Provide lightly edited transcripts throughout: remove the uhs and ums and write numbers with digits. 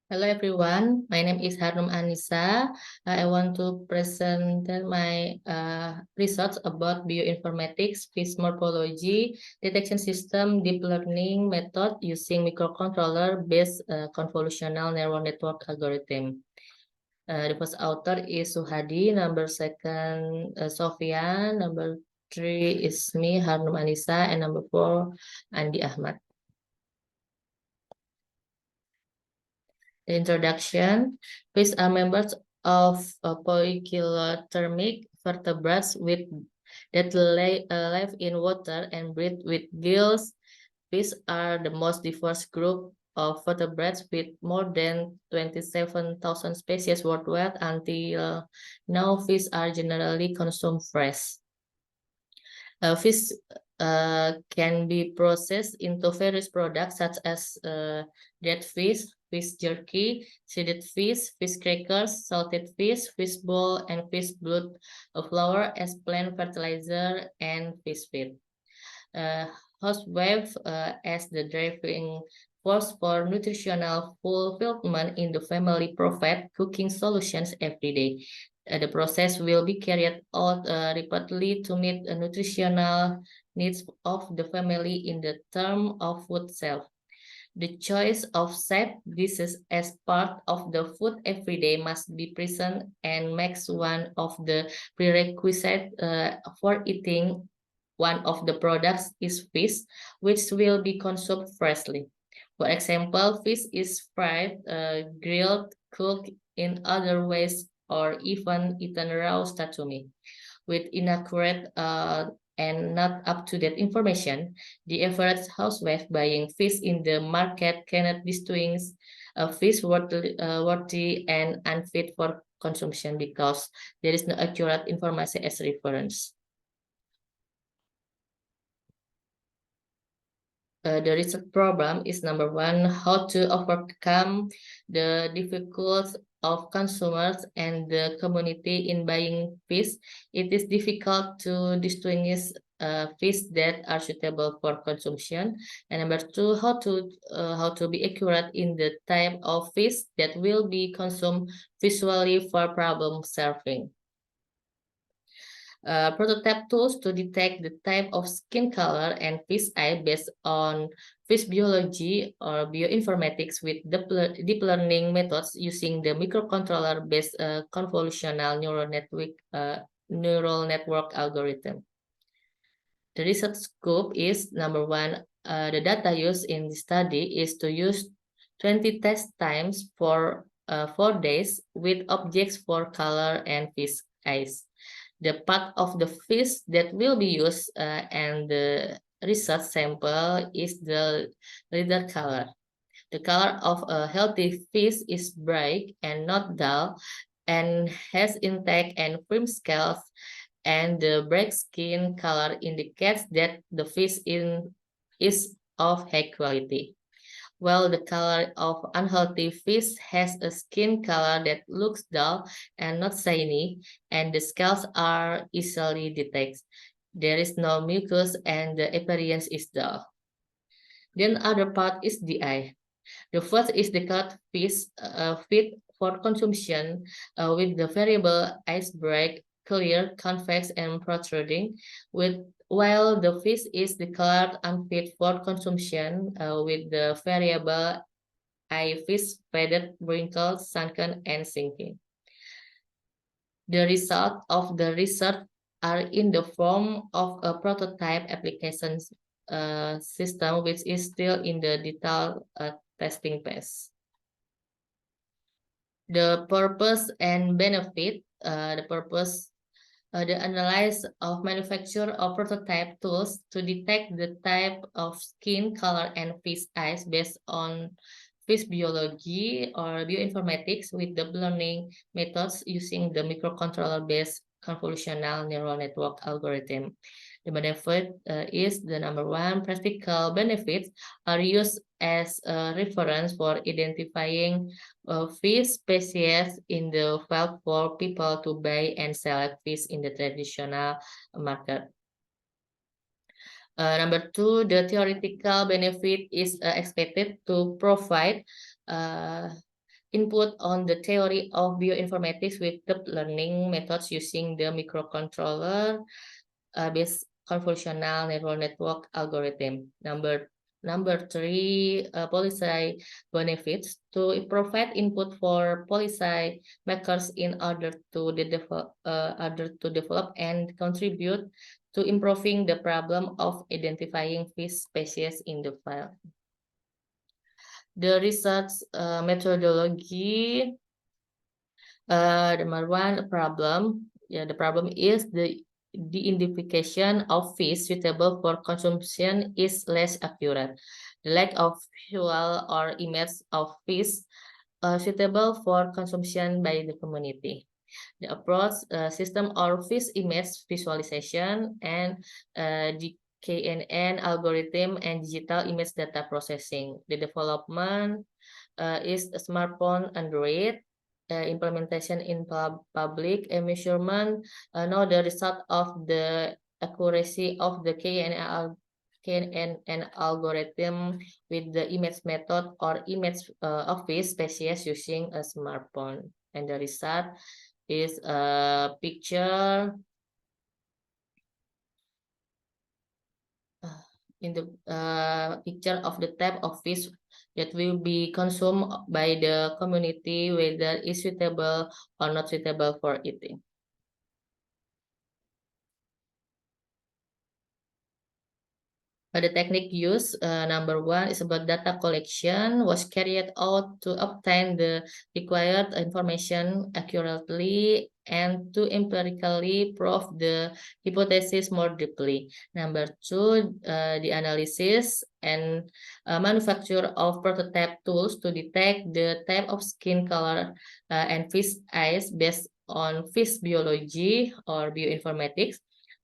Hello everyone, my name is Harnum Anissa. I want to present my results about bioinformatics, fish morphology, detection system, deep learning method using microcontroller-based convolutional neural network algorithm. The first author is Suhadi, number second Sofian, number three is me, Harnum Anissa, and number four, Andi Ahmad. The introduction. Fish are members of poikilothermic vertebrates that live in water and breathe with gills. Fish are the most diverse group of vertebrates with more than 27,000 species worldwide. Until now, fish are generally consumed fresh. Fish can be processed into various products such as dead fish jerky, shredded fish crackers, salted fish ball, and fish blood flour as plant fertilizer and fish feed. Housewife as the driving force for nutritional fulfillment in the family provide cooking solutions every day. The process will be carried out repeatedly to meet the nutritional needs of the family in the term of food self. The choice of set dishes as part of the food every day must be present and makes one of the prerequisites for eating one of the products is fish, which will be consumed freshly. For example, fish is fried, grilled, cooked in other ways, or even eaten raw sashimi. With inaccurate and not up-to-date information, the average housewife buying fish in the market cannot distinguish a fish worthy and unfit for consumption because there is no accurate information as reference. The research problem is number one, how to overcome the difficulties of consumers and the community in buying fish. It is difficult to distinguish fish that are suitable for consumption. And number two, how to be accurate in the type of fish that will be consumed visually for problem solving. Prototype tools to detect the type of skin color and fish eye based on fish biology or bioinformatics with deep learning methods using the microcontroller-based convolutional neural network algorithm. The research scope is number one, the data used in the study is to use 20 test times for 4 days with objects for color and fish eyes. The part of the fish that will be used and the research sample is the leader color. The color of a healthy fish is bright and not dull and has intact and firm scales, and the bright skin color indicates that the fish is of high quality. While the color of unhealthy fish has a skin color that looks dull and not shiny, and the scales are easily detected. There is no mucus and the appearance is dull. Then other part is the eye. The first is the cut fish fit for consumption with the variable ice bright, clear, convex, and protruding, while the fish is declared unfit for consumption with the variable eye fish faded, wrinkled, sunken, and sinking. The result of the research are in the form of a prototype application system, which is still in the detailed testing phase. The purpose and benefit, the analysis of manufacture of prototype tools to detect the type of skin color and fish eyes based on fish biology or bioinformatics with deep learning methods using the microcontroller-based convolutional neural network algorithm. The benefit is the number one, practical benefits are used as a reference for identifying fish species in the wild for people to buy and sell fish in the traditional market. Number two, the theoretical benefit is expected to provide input on the theory of bioinformatics with deep learning methods using the microcontroller based convolutional neural network algorithm. Number three, policy benefits to provide input for policy makers in order to develop and contribute to improving the problem of identifying fish species in the file. The research methodology. Number one problem. Yeah, the problem is the identification of fish suitable for consumption is less accurate. The lack of visual or image of fish suitable for consumption by the community. The approach system or fish image visualization and the KNN algorithm and digital image data processing. The development is a smartphone Android implementation in public measurement. Now the result of the accuracy of the KNN algorithm with the image method or image of fish species using a smartphone. And the result is a picture in the picture of the type of fish that will be consumed by the community, whether is suitable or not suitable for eating. The technique used, number one, is about data collection was carried out to obtain the required information accurately and to empirically prove the hypothesis more deeply. Number two, the analysis and manufacture of prototype tools to detect the type of skin color and fish eyes based on fish biology or bioinformatics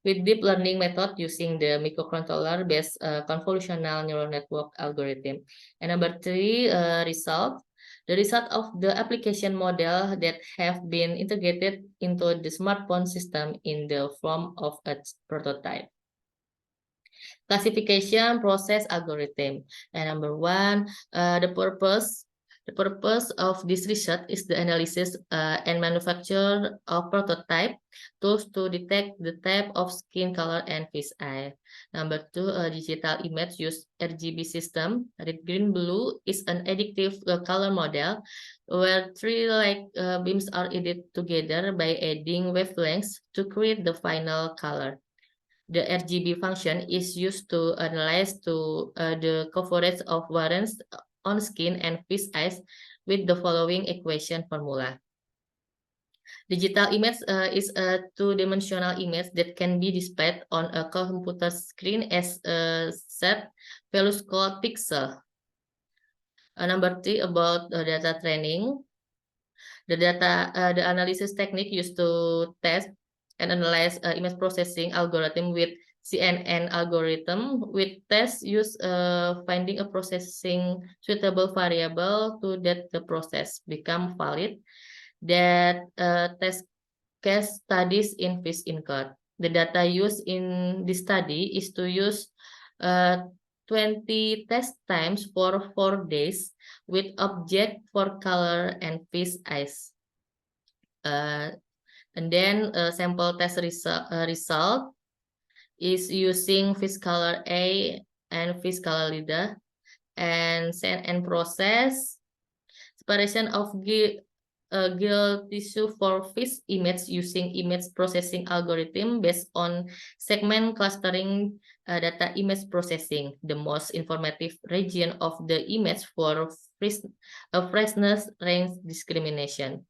with deep learning method using the microcontroller-based convolutional neural network algorithm. And number three, result. The result of the application model that have been integrated into the smartphone system in the form of a prototype. Classification process algorithm. And number one, the purpose of this research is the analysis and manufacture of prototype tools to detect the type of skin color and fish eye. Number two, digital image use RGB system. Red, green, blue is an additive color model where three light beams are added together by adding wavelengths to create the final color. The RGB function is used to analyze the coverage of variance on skin and fish eyes with the following equation formula. Digital image is a two-dimensional image that can be displayed on a computer screen as a set values called pixel. Number three, about data training. The analysis technique used to test and analyze image processing algorithm with CNN algorithm with test use finding a processing suitable variable to that the process become valid. That test case studies in fish incurred. The data used in this study is to use 20 test times for 4 days with object for color and fish eyes. And then sample test result is using fish color A and fish color LIDA and send and process separation of gill tissue for fish image using image processing algorithm based on segment clustering data image processing, the most informative region of the image for freshness range discrimination.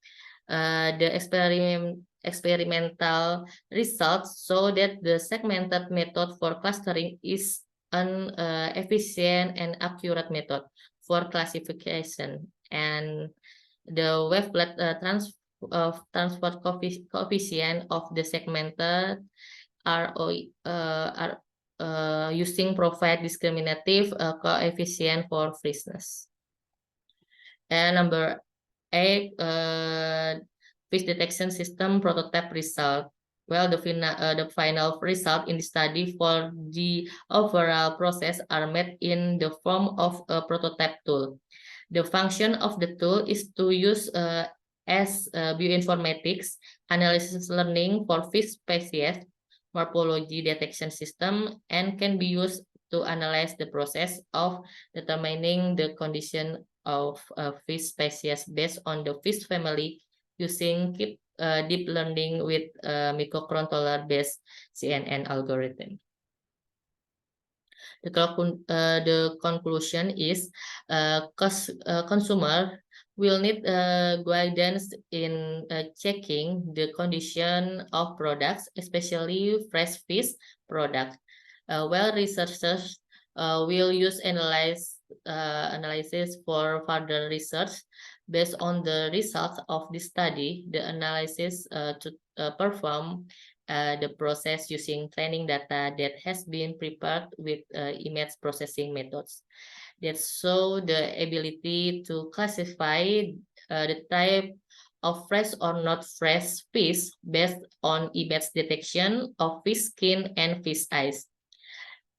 The experimental results show that the segmented method for clustering is an efficient and accurate method for classification, and the wavelet transport coefficient of the segmented are using provide discriminative coefficient for freshness. And number 8, fish detection system prototype result. Well, the final result in the study for the overall process are made in the form of a prototype tool. The function of the tool is to use as bioinformatics analysis learning for fish species morphology detection system and can be used to analyze the process of determining the condition of fish species based on the fish family using deep learning with microcontroller based CNN algorithm. The conclusion is consumer will need guidance in checking the condition of products, especially fresh fish products. While researchers will use analysis for further research based on the results of this study. The analysis to perform the process using training data that has been prepared with image processing methods that show the ability to classify the type of fresh or not fresh fish based on image detection of fish skin and fish eyes.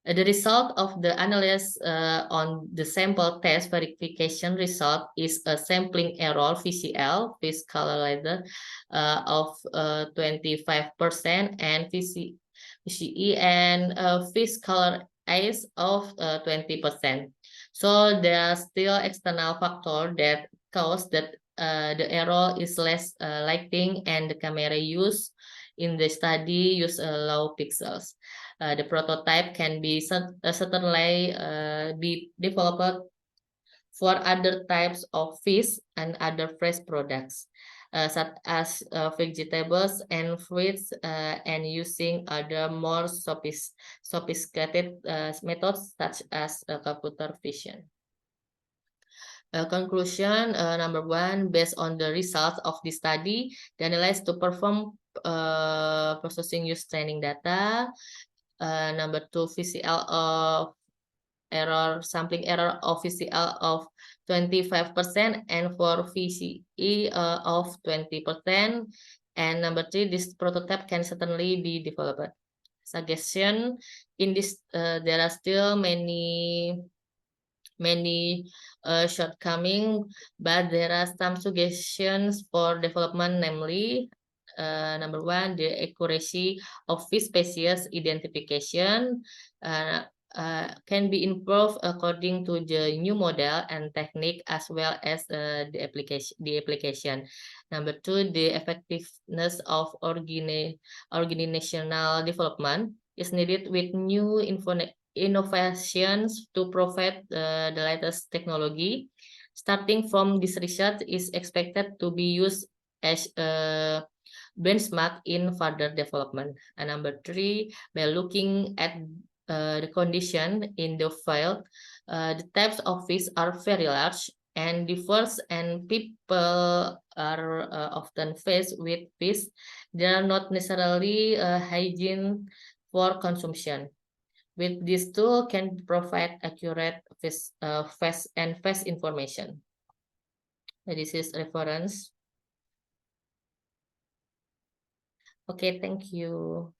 The result of the analysis on the sample test verification result is a sampling error VCL, fish color letter, of 25% and VCE and fish color eyes of 20%. So there are still external factors that cause that the error is less lighting and the camera used in the study use low pixels. The prototype can be certainly be developed for other types of fish and other fresh products, such as vegetables and fruits, and using other more sophisticated methods such as computer vision. Conclusion number one, based on the results of the study, the analysis to perform processing use training data. Number two, VCL of error, sampling error of VCL of 25% and for VCE of 20%. And number three, this prototype can certainly be developed. Suggestion in this, there are still many shortcomings, but there are some suggestions for development, namely number one, the accuracy of fish species identification can be improved according to the new model and technique as well as the application. Number two, the effectiveness of organizational development is needed with new innovations to provide the latest technology. Starting from this research is expected to be used as a benchmark in further development. And number three, by looking at the condition in the field, the types of fish are very large and diverse, and people are often faced with fish that are not necessarily hygiene for consumption. With this tool can provide accurate fast information. This is reference. Okay, thank you.